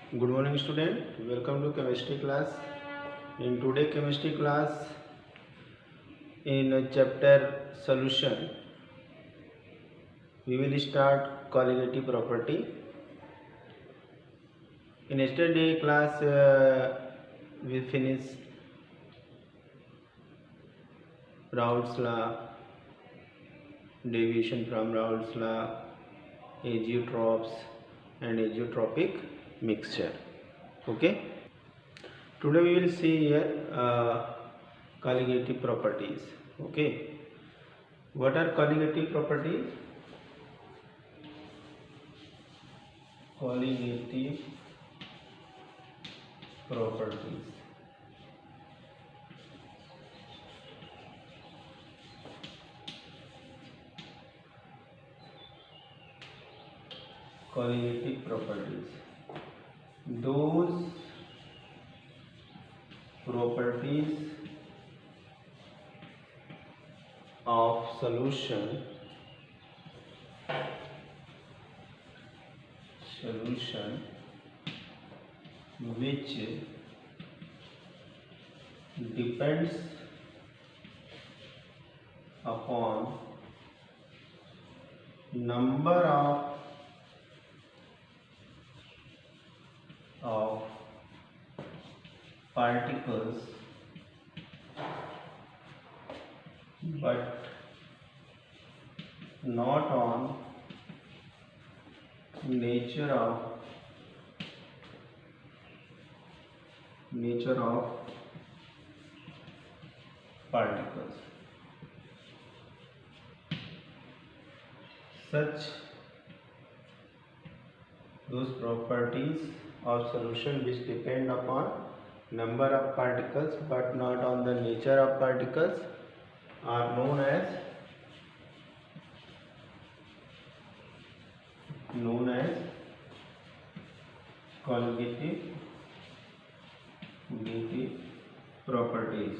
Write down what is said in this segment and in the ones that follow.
Good morning student, welcome to chemistry class. In today chemistry class, in chapter solution, we will start colligative property. In yesterday class, we finished Raoult's law, deviation from Raoult's law, azeotropes and azeotropic mixture. Okay. Today we will see here colligative properties. Okay. What are colligative properties? Colligative properties. Colligative properties. Those properties of solution which depends upon number of particles but not on nature of particles. Such those properties of solution which depend upon number of particles but not on the nature of particles are known as colligative properties.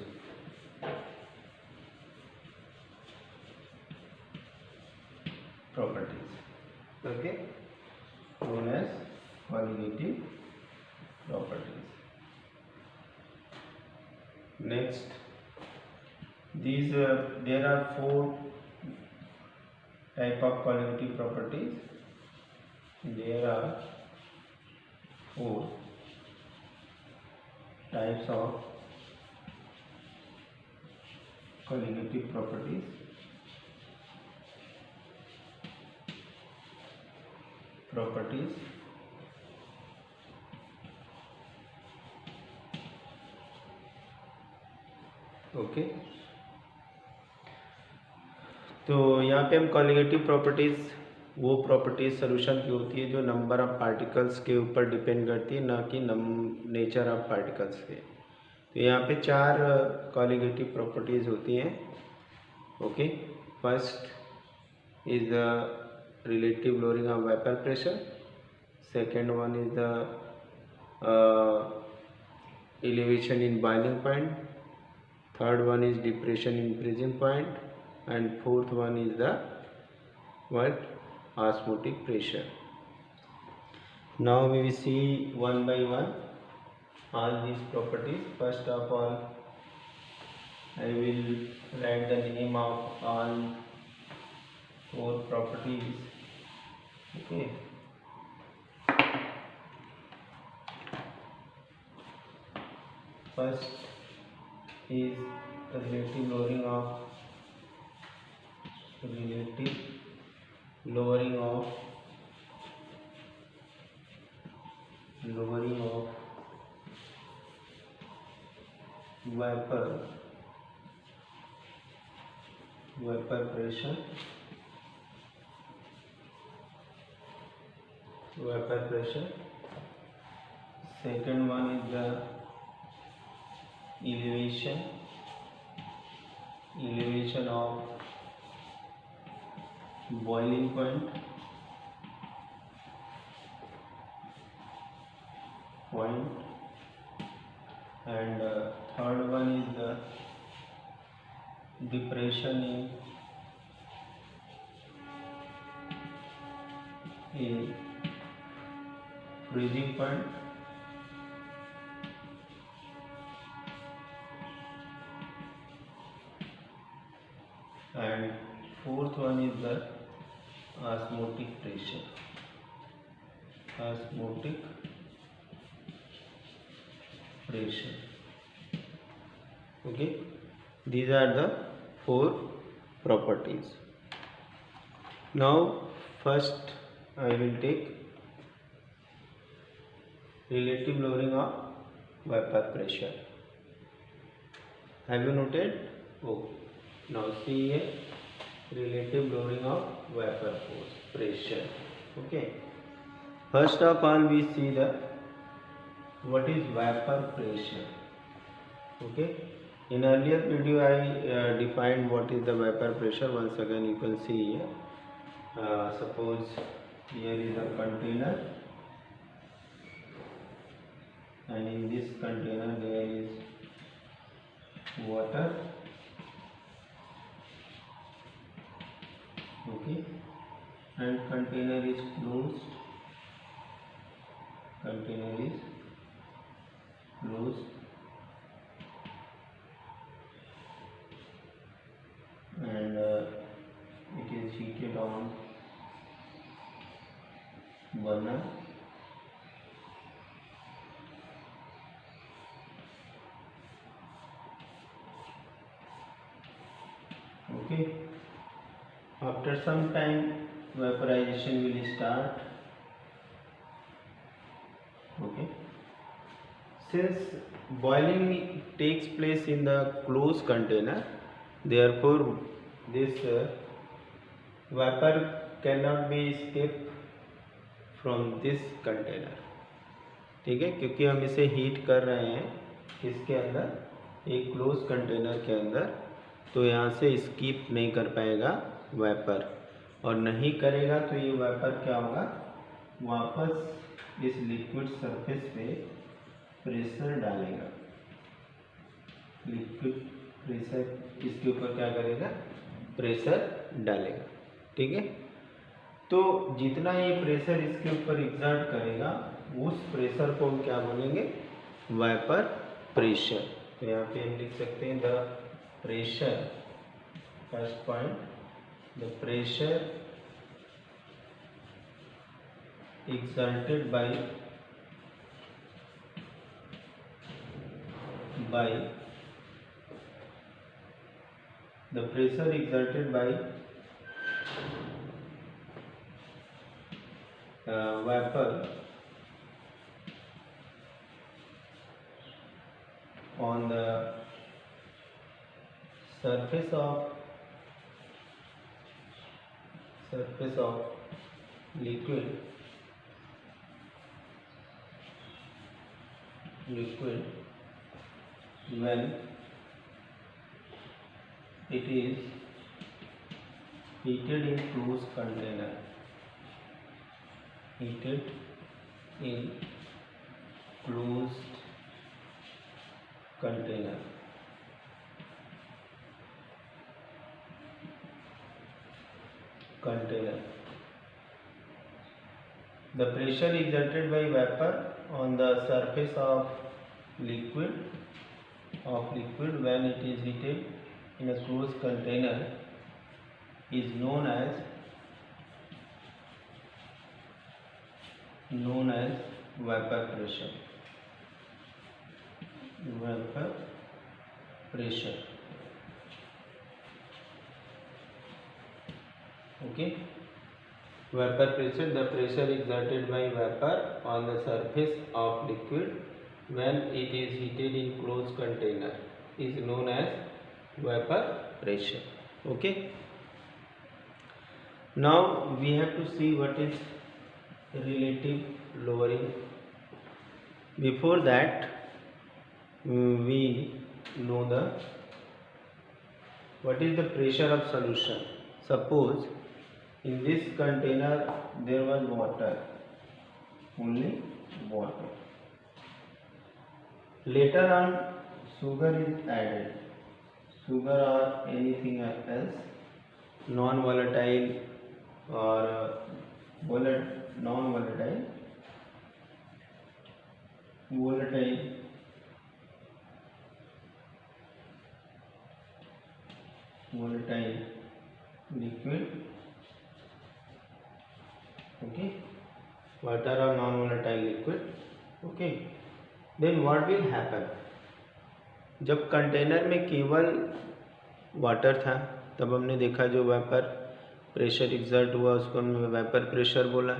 Okay, known as colligative properties. Next, these there are four type of colligative properties. There are four types of colligative properties. Okay, तो यहाँ पे हम colligative properties वो properties solution की होती है जो number of particles के ऊपर डिपेंड करती है, ना कि नेचर ऑफ पार्टिकल्स पे। तो यहाँ पे चार कॉलिगेटिव प्रॉपर्टीज़ होती हैं। Okay, first is the relative lowering of vapour pressure, second one is the elevation in boiling point, third one is depression in freezing point, and fourth one is the osmotic pressure. Now we will see one by one all these properties. First of all, I will write the name of all four properties. Okay. First is the relative lowering of vapor pressure. Second one is the elevation of boiling point, and third one is the depression in freezing point, and fourth one is the osmotic pressure. Osmotic pressure. Okay, these are the four properties. Now first I will take relative lowering of vapor pressure. Have you noted? Oh, now see here, relative lowering of vapor pressure. Okay, first of all we see the what is vapor pressure. Okay, in earlier video I defined what is the vapor pressure. Once again you can see here. Suppose here is a container, and in this container there is water. Okay, and container is closed. Container is closed, and it is heated on burner. Okay, after some time vaporization will start. Okay, since boiling takes place in the closed container, therefore this vapor cannot be escape from this container. ठीक है, क्योंकि हम इसे heat कर रहे हैं किसके अंदर, एक क्लोज कंटेनर के अंदर, तो यहाँ से स्किप नहीं कर पाएगा वेपर, और नहीं करेगा तो ये वेपर क्या होगा, वापस इस लिक्विड सरफेस पे प्रेशर डालेगा। लिक्विड प्रेशर इसके ऊपर क्या करेगा, प्रेशर डालेगा। ठीक है, तो जितना ये प्रेशर इसके ऊपर एग्जर्ट करेगा उस प्रेशर को हम क्या बोलेंगे, वेपर प्रेशर। तो यहाँ पे हम लिख सकते हैं the pressure, first point, the pressure exerted by the pressure exerted by vapor on the surface of liquid when it is heated in closed container, heated in closed container. The pressure exerted by vapor on the surface of liquid when it is heated in a closed container is known as vapor pressure. Vapor pressure. Okay. Vapor pressure, the pressure exerted by vapor on the surface of liquid when it is heated in closed container is known as vapor pressure. Okay. Now we have to see what is relative lowering. Before that, we know what is the pressure of solution. Suppose in this container there was water, only water. Later on sugar is added, sugar or anything else, non-volatile or non-volatile, volatile, liquid, okay, water or non-volatile liquid, okay. Then what will happen, जब container में केवल water था तब हमने देखा जो vapour pressure exert हुआ उसको हमने वेपर प्रेशर बोला।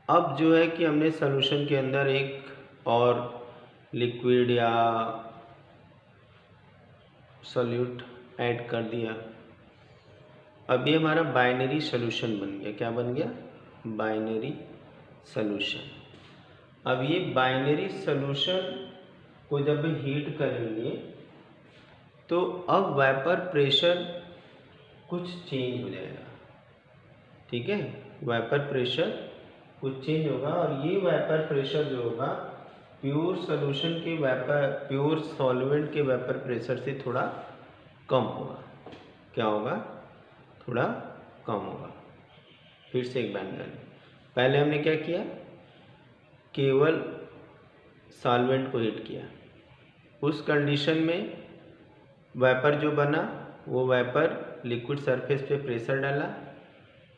अब जो है कि हमने सॉल्यूशन के अंदर एक और लिक्विड या सॉल्यूट ऐड कर दिया। अब ये हमारा बाइनरी सॉल्यूशन बन गया। क्या बन गया? Binary solution. अब ये बाइनरी सॉल्यूशन को जब हीट करेंगे तो अब वेपर प्रेशर कुछ चेंज हो जाएगा, ठीक है। वेपर प्रेशर कुछ चेंज होगा और ये वेपर प्रेशर जो होगा प्योर सॉल्यूशन के प्योर सॉल्वेंट के वेपर प्रेशर से थोड़ा कम होगा। क्या होगा? थोड़ा कम होगा। फिर से एक बार करें। पहले हमने क्या किया? केवल सॉल्वेंट को हीट किया। उस कंडीशन में वेपर जो बना वो वेपर लिक्विड सरफेस पे प्रेशर डाला,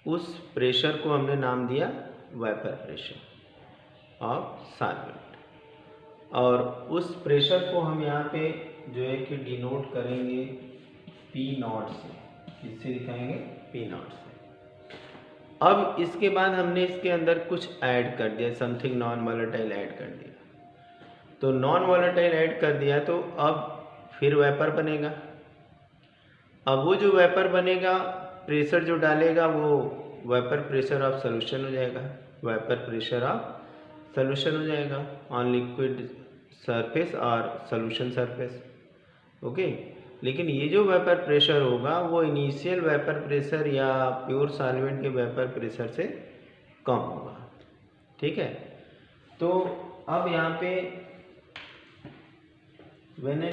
उस प्रेशर को हमने नाम दिया वेपर प्रेशर ऑफ सॉल्वेंट। और उस प्रेशर को हम यहाँ पे जो है कि डिनोट करेंगे P0 से। इससे दिखाएंगे P0 से। अब इसके बाद हमने इसके अंदर कुछ ऐड कर दिया, समथिंग नॉन वॉलेटाइल ऐड कर दिया। तो नॉन वॉलेटाइल ऐड कर दिया तो अब फिर वेपर बनेगा। अब वो जो वेपर बनेगा, प्रेशर जो डालेगा वो वेपर प्रेशर ऑफ सॉल्यूशन हो जाएगा। वेपर प्रेशर ऑफ सॉल्यूशन हो जाएगा ऑन लिक्विड सरफेस और सॉल्यूशन सरफेस, ओके। लेकिन ये जो वेपर प्रेशर होगा वो इनिशियल वेपर प्रेशर या प्योर सॉल्वेंट के वेपर प्रेशर से कम होगा, ठीक है। तो अब यहाँ पे when a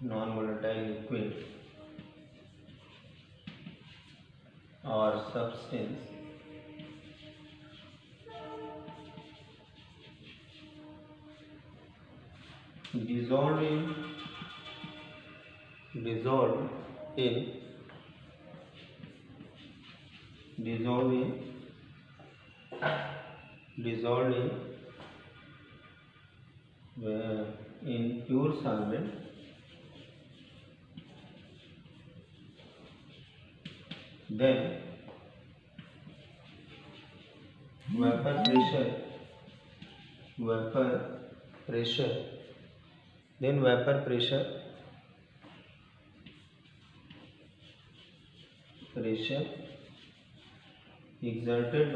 non-volatile liquid or substance dissolved in pure solvent, then vapor pressure exerted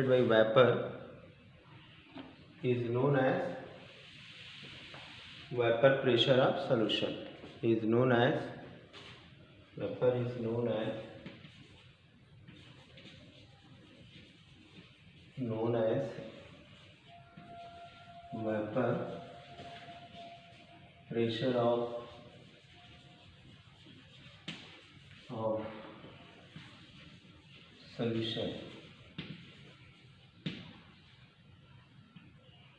by vapor is known as vapor pressure of solution, is known as vapor pressure of solution.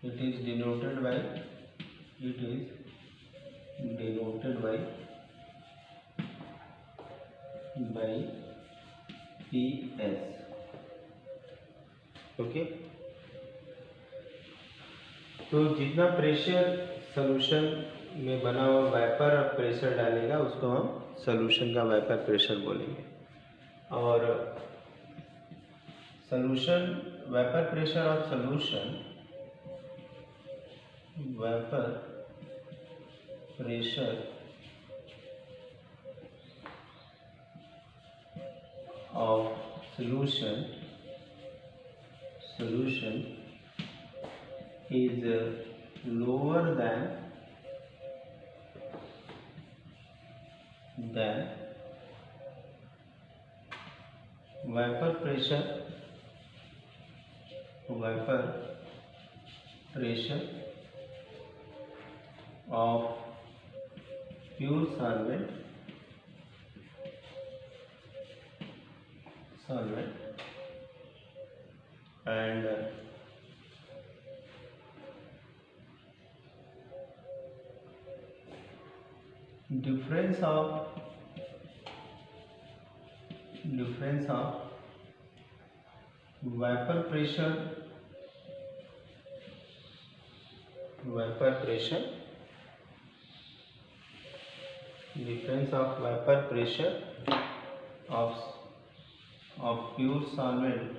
It is denoted by PS, okay. तो जितना pressure solution में बना हुआ vapour और pressure डालेगा उसको हम solution का वेपर प्रेशर बोलेंगे। और solution vapour pressure of solution, vapour pressure of solution is lower than vapor pressure pressure of pure solvent and difference of vapor pressure difference of vapor pressure of pure solvent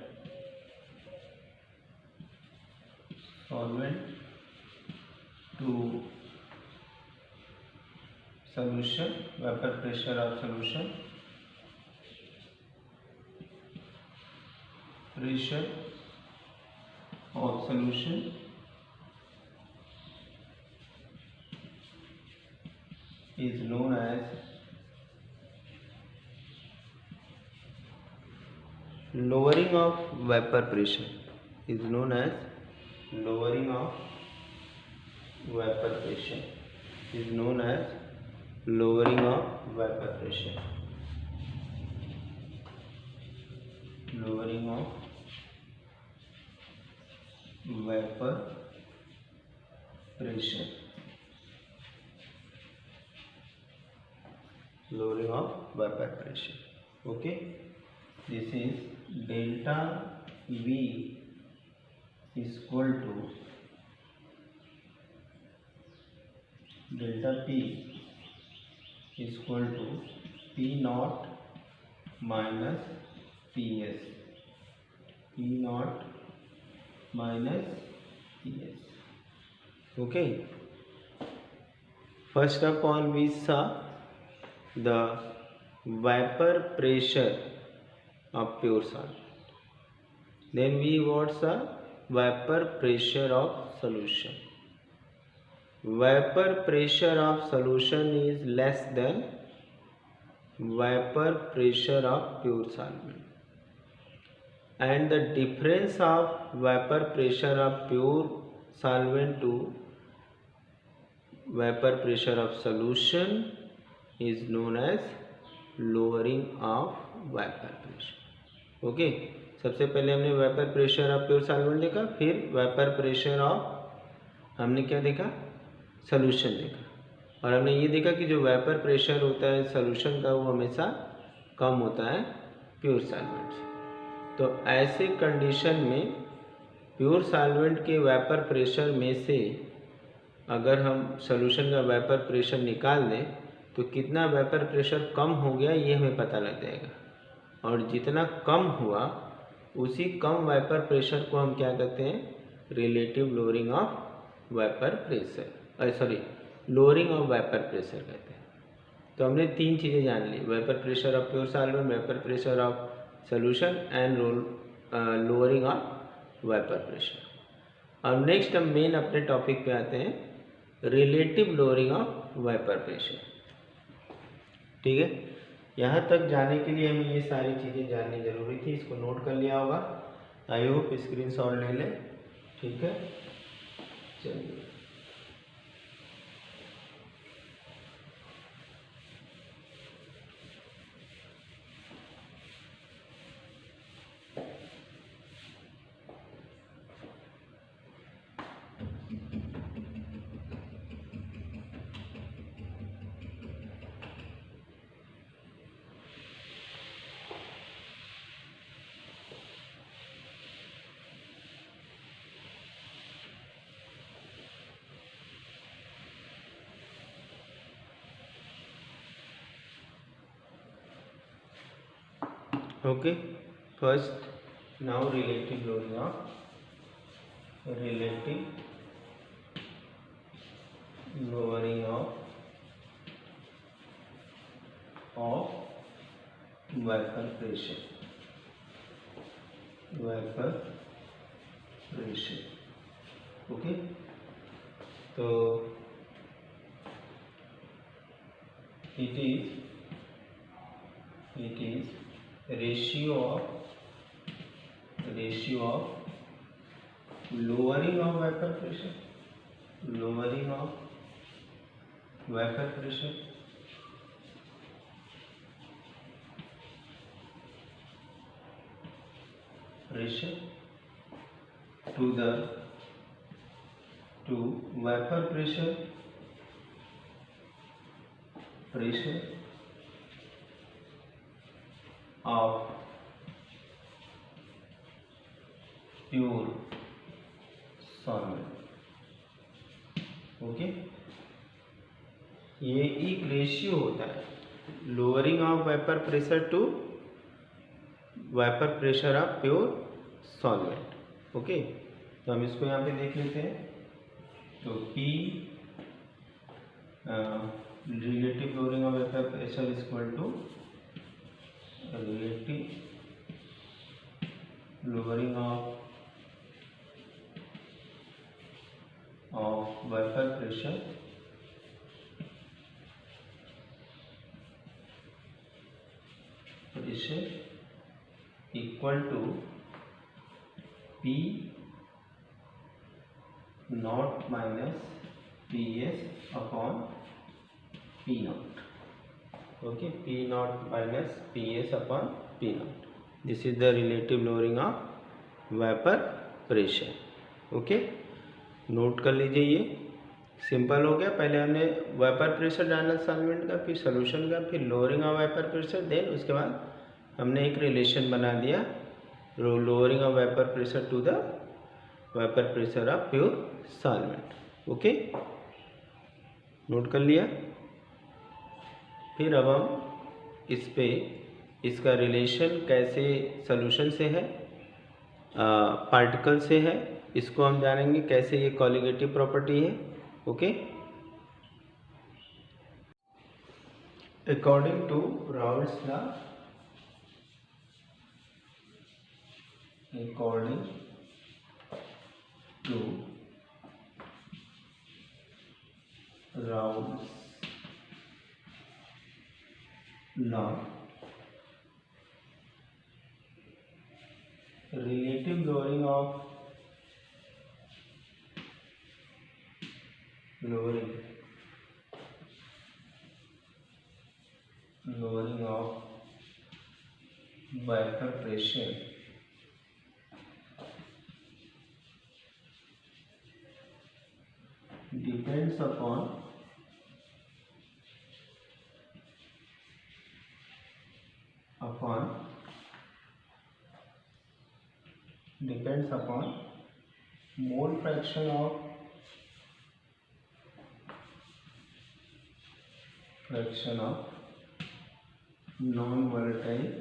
to solution, vapor pressure of solution, pressure of solution is known as lowering of vapor pressure, is known as lowering of vapor pressure, is known as lowering of vapor pressure, lowering of vapor pressure, lowering of vapor pressure. Okay, this is delta V is equal to delta P is equal to P naught minus PS, P naught minus PS. Okay, first of all we saw the vapor pressure of pure solvent, then we what's the vapor pressure of solution. Vapor pressure of solution is less than vapor pressure of pure solvent, and the difference of vapor pressure of pure solvent to vapor pressure of solution is known as lowering of vapor pressure. Okay, सबसे पहले हमने vapour pressure of pure solvent देखा, फिर vapour pressure of हमने क्या देखा, solution देखा, और हमने ये देखा कि जो वेपर प्रेशर होता है सॉल्यूशन का वो हमेशा कम होता है प्योर सॉल्वेंट से। तो ऐसे कंडीशन में प्योर सॉल्वेंट के वेपर प्रेशर में से अगर हम सॉल्यूशन का वेपर प्रेशर निकाल दें तो कितना वेपर प्रेशर कम हो गया ये हमें पता लग जाएगा, और जितना कम हुआ उसी कम वेपर प्रेशर को हम क्या कहते हैं, relative lowering of vapour pressure, lowering of vapour pressure कहते हैं। तो हमने तीन चीज़ें जान ली, vapour pressure of pure solvent, vapour pressure of solution and lowering of vapour pressure. अब नेक्स्ट हम मेन अपने टॉपिक पे आते हैं, relative lowering of vapour pressure. ठीक है, यहाँ तक जाने के लिए हमें ये सारी चीज़ें जाननी जरूरी थी, इसको नोट कर लिया होगा, आई होप स्क्रीनशॉट ले लें। ठीक है, चलिए okay, first now relative loading of vapor pressure, okay। तो it is ratio of lowering of vapor pressure, lowering of vapor pressure, pressure to vapor pressure, pressure of pure solvent. Okay, ये एक ratio होता है, lowering of vapour pressure to vapour pressure of pure solvent. Okay, तो हम इसको यहाँ पे देख लेते हैं। तो P relative lowering of vapour pressure is equal to relative lowering of vapour pressure equal to P not minus PS upon P not. Okay, P not minus PS upon P not, this is the relative lowering of vapour pressure. Okay, note कर लीजिए, ये simple हो गया। पहले हमने vapour pressure डाला solvent का, फिर सॉल्यूशन का, फिर lowering of vapour pressure, then उसके बाद हमने एक रिलेशन बना दिया, lowering of vapour pressure to the vapour pressure of pure solvent. Okay, note कर लिया। फिर अब हम इस पे इसका रिलेशन कैसे सॉल्यूशन से है, पार्टिकल से है, इसको हम जानेंगे कैसे ये कॉलिगेटिव प्रॉपर्टी है। Okay, according to Raoult's law, according to Raoult's law, relative lowering of vapor pressure depends upon mole fraction of non-volatile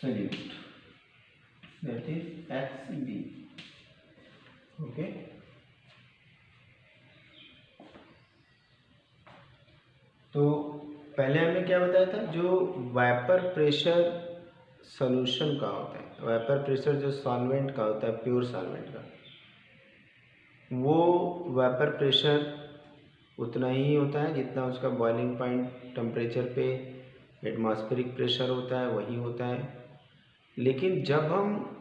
solute, that is XB। Okay, तो पहले हमने क्या बताया था, जो वेपर प्रेशर सॉल्यूशन का होता है, वेपर प्रेशर जो सॉल्वेंट का होता है, प्योर सॉल्वेंट का, वो वेपर प्रेशर उतना ही होता है जितना उसका बॉइलिंग पॉइंट टेम्परेचर पे एटमॉस्फेरिक प्रेशर होता है, वही होता है। लेकिन जब हम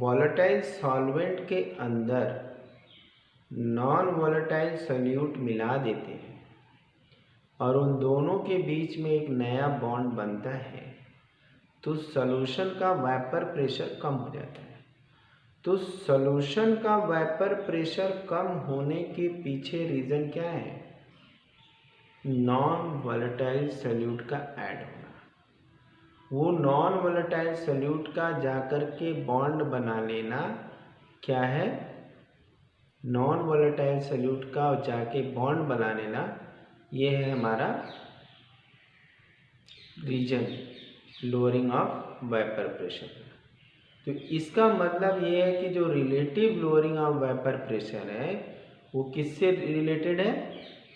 वॉलेटाइल सॉल्वेंट के अंदर नॉन वॉलेटाइल सॉल्यूट मिला देते हैं और उन दोनों के बीच में एक नया बॉन्ड बनता है, तो सॉल्यूशन का वेपर प्रेशर कम हो जाता है। तो सॉल्यूशन का वेपर प्रेशर कम होने के पीछे रीज़न क्या है, नॉन वॉलेटाइल सॉल्यूट का ऐड होना। वो नॉन वॉलेटाइल सॉल्यूट का जाकर के बॉन्ड बना लेना क्या है, नॉन वॉलेटाइल सॉल्यूट का जाके बॉन्ड बना लेना, ये है हमारा reason lowering of vapour pressure. तो इसका मतलब ये है कि जो relative lowering of vapour pressure है वो किससे रिलेटेड है,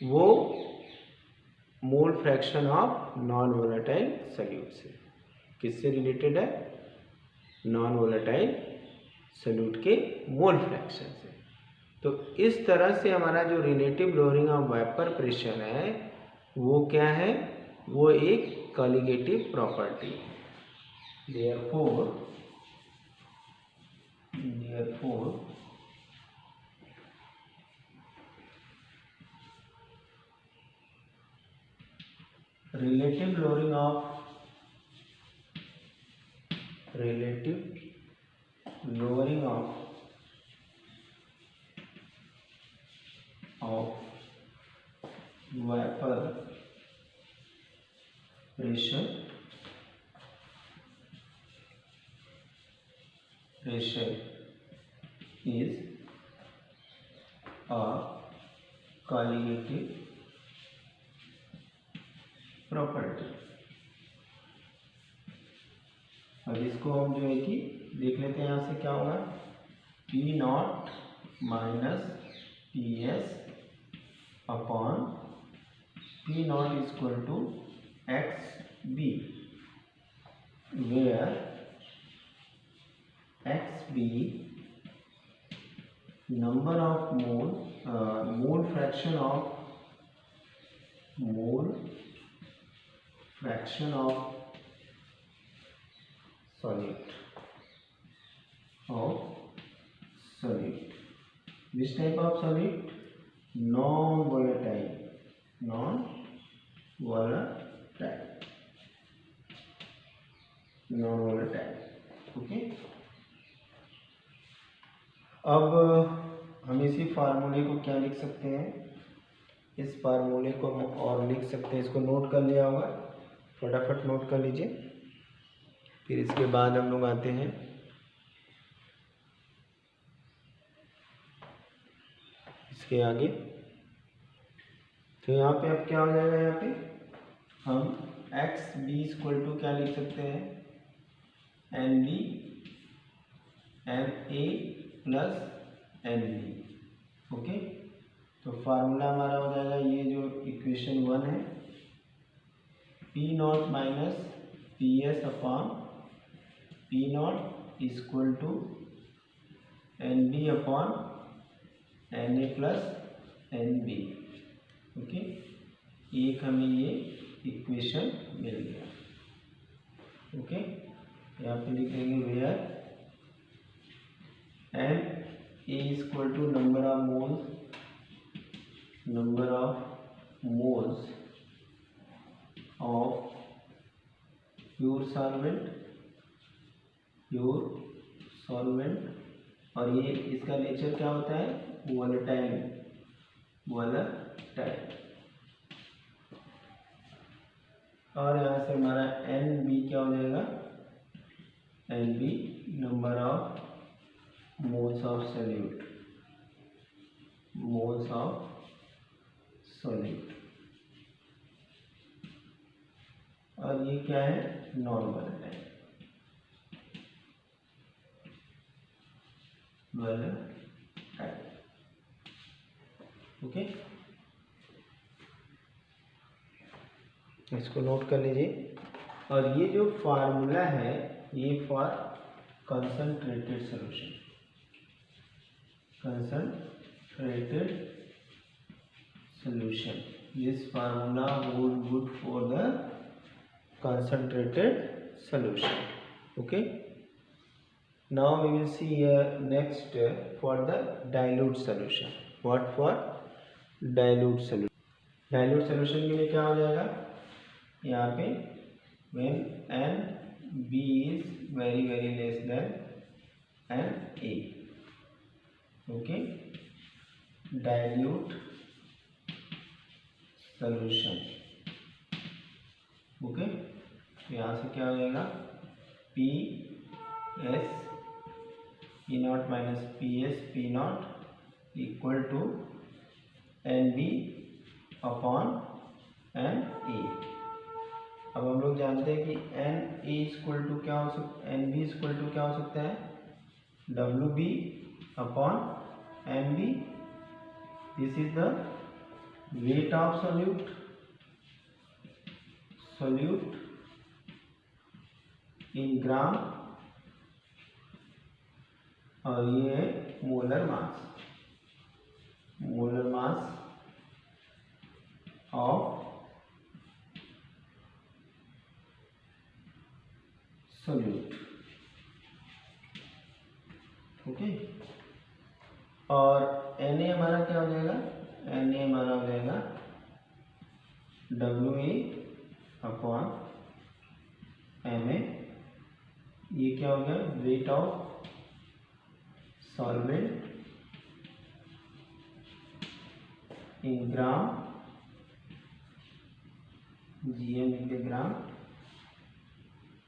वो mole fraction of non volatile solute से। किससे रिलेटेड है, नॉन वोलेटाइल सॉल्यूट के मोल फ्रैक्शन से। तो इस तरह से हमारा जो relative lowering of vapour pressure है वो क्या है, वो एक colligative property. Therefore relative lowering of vapor pressure is a colligative property. अब इसको हम जो है कि देख लेते हैं, यहाँ से क्या होगा, P not minus P S upon P not is equal to X B, where X B number of mole fraction of solute which type of solute, non volatile okay. अब हम इसी फार्मूले को क्या लिख सकते हैं, इस फार्मूले को हम और लिख सकते हैं, इसको नोट कर लिया होगा, फटाफट नोट कर लीजिए। फिर इसके बाद हम लोग आते हैं इसके आगे। तो यहाँ पे अब क्या हो जाएगा, यहाँ पे हम एक्स बी इक्वल टू क्या लिख सकते हैं, N B N A plus N B, okay. तो फार्मूला हमारा हो जाएगा, ये जो इक्वेशन 1 है, P not minus P S upon P not equal to N B upon N A plus N B, okay. एक हमें ये इक्वेशन मिल गया, ओके। यहाँ पे लिख देंगे where N A equal to number of moles of pure solvent, और ये इसका नेचर क्या होता है, वोलेटाइल। और यहाँ से हमारा एन बी क्या हो जाएगा, N B number of moles of solute, और ये क्या है, नॉन वोलेटाइल। ओके, इसको नोट कर लीजिए। और ये जो फार्मूला है, ये for concentrated solution, this formula would good for the concentrated solution, okay. Now we will see next for the dilute solution. What for dilute solution? Dilute solution के लिए क्या हो जाएगा, यहाँ पे when n b is very less than n a, okay, dilute solution, okay. यहाँ से क्या हो जाएगा, P S P not minus P S P not equal to N B upon N A. अब हम लोग जानते हैं कि एन ए इक्वल टू क्या हो सकता है, एन बी इक्वल टू क्या हो सकता है, W B upon N B. This is the weight of solute in gram, और ये है मोलर मास ऑफ ओके। और एन ए हमारा क्या हो जाएगा, एन ए हमारा हो जाएगा W A upon M A. ये क्या हो गया, weight of solvent in gram, GM के ग्राम।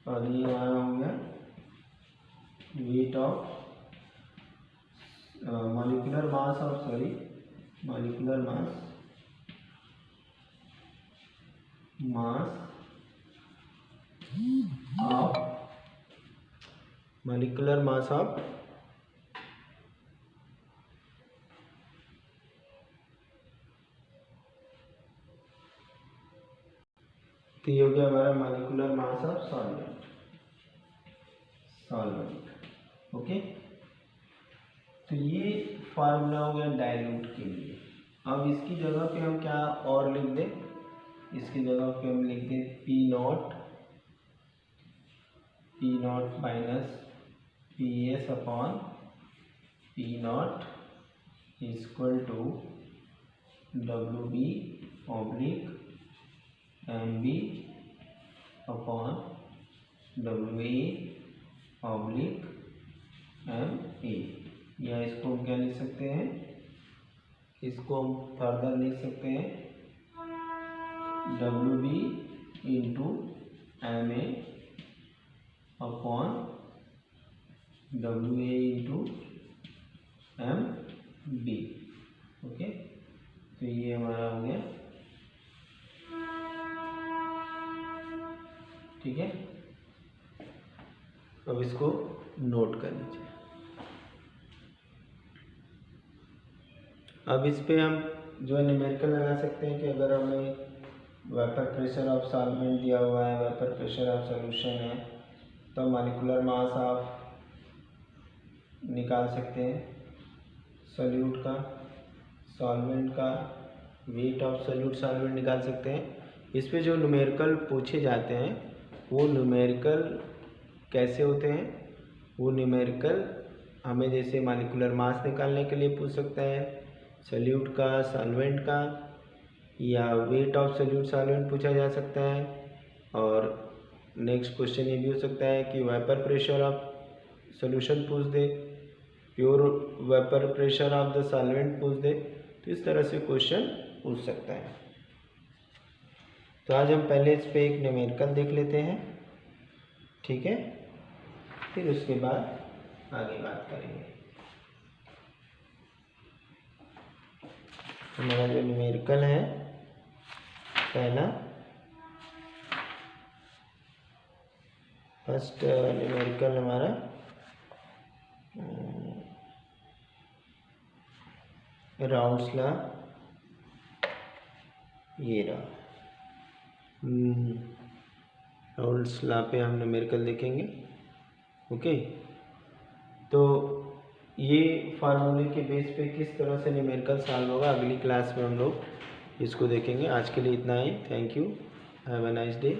और ये हमारा हो गया weight of molecular mass of, sorry molecular mass of molecular mass of तो ये हो गया हमारा molecular mass of solvent. Okay. तो ये फार्मूला हो गया डाइल्यूट के लिए। अब इसकी जगह पे हम क्या और लिख दें, इसकी जगह पे हम लिख दें P not minus P S upon P not equal to W B oblique M B upon W A oblique M A. या इसको हम क्या लिख सकते हैं, इसको हम फर्दर लिख सकते हैं W B into M A upon W A into M B. Okay. तो ये हमारा हो गया, ठीक है। अब इसको नोट कर लीजिए। अब इस पे हम जो है न्यूमेरिकल लगा सकते हैं कि अगर हमें वेपर प्रेशर ऑफ सॉल्वेंट दिया हुआ है, वेपर प्रेशर ऑफ सॉल्यूशन है, तो मॉलिक्यूलर मास ऑफ निकाल सकते हैं सॉल्यूट का, सॉल्वेंट का, वेट ऑफ सॉल्यूट सॉल्वेंट निकाल सकते हैं। इस पे जो न्यूमेरिकल पूछे जाते हैं वो न्यूमेरिकल कैसे होते हैं, वो न्यूमेरिकल हमें जैसे मॉलिक्यूलर मास निकालने के लिए पूछ सकता है, सॉल्यूट का, सॉल्वेंट का, या वेट ऑफ सॉल्यूट सॉल्वेंट पूछा जा सकता है। और नेक्स्ट क्वेश्चन ये भी हो सकता है कि वेपर प्रेशर ऑफ सॉल्यूशन पूछ दे, pure vapour pressure of the solvent पूछ दे। तो इस तरह से क्वेश्चन पूछ सकता है। तो आज हम पहले इस पे एक न्यूमेरिकल देख लेते हैं, ठीक है, फिर उसके बाद आगे बात करेंगे। हमारा जो न्यूमेरिकल है पहला, फर्स्ट न्यूमेरिकल हमारा राउंड्स लॉ, ये रहा। राउंड्स लॉ पे हम न्यूमेरिकल देखेंगे। ओके। तो ये फार्मूले के बेस पे किस तरह से न्यूमेरिकल सॉल्व होगा अगली क्लास में हम लोग इसको देखेंगे। आज के लिए इतना ही। Thank you, have a nice day.